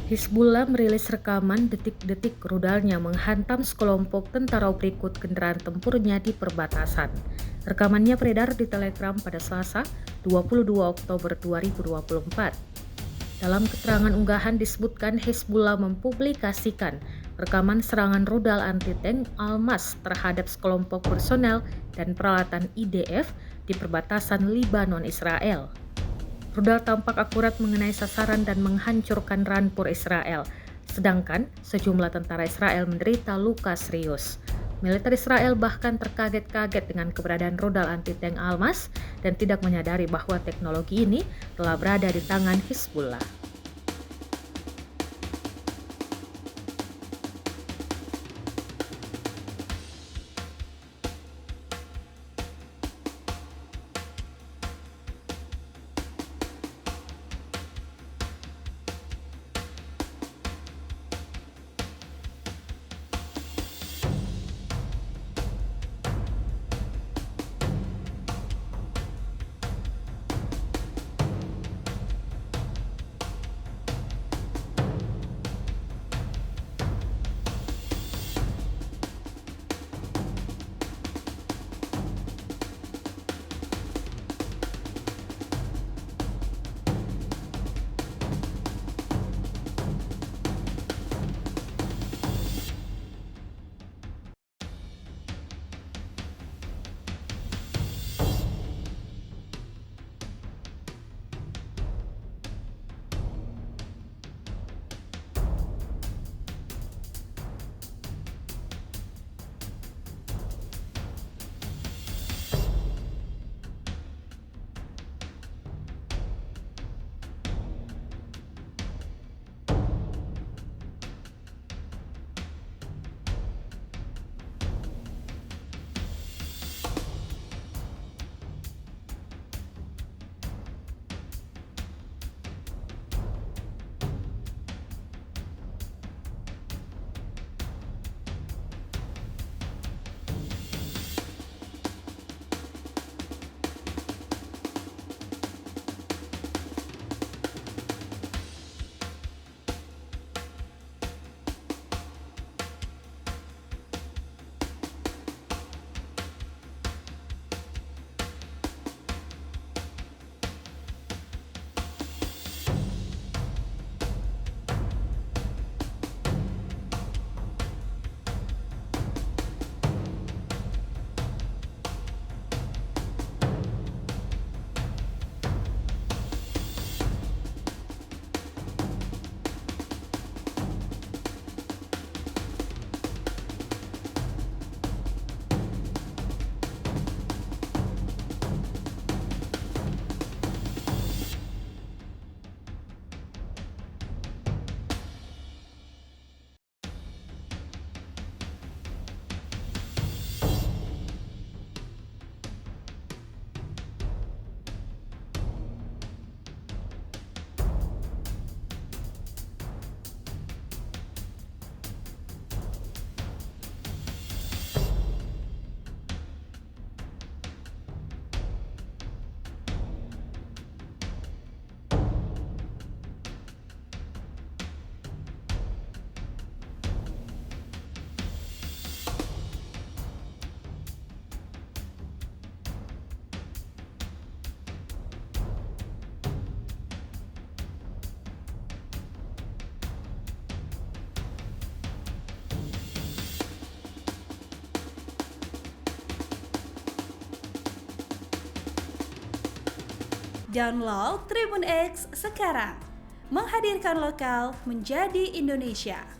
Hizbullah merilis rekaman detik-detik rudalnya menghantam sekelompok tentara berikut kendaraan tempurnya di perbatasan. Rekamannya beredar di Telegram pada Selasa, 22 Oktober 2024. Dalam keterangan unggahan disebutkan Hizbullah mempublikasikan rekaman serangan rudal anti-tank Al-Mas terhadap sekelompok personel dan peralatan IDF di perbatasan Lebanon-Israel. Rudal tampak akurat mengenai sasaran dan menghancurkan rampur Israel, sedangkan sejumlah tentara Israel menderita luka serius. Militer Israel bahkan terkaget-kaget dengan keberadaan rudal anti-tank Al-Mas dan tidak menyadari bahwa teknologi ini telah berada di tangan Hizbullah. Download Tribun X sekarang, menghadirkan lokal menjadi Indonesia.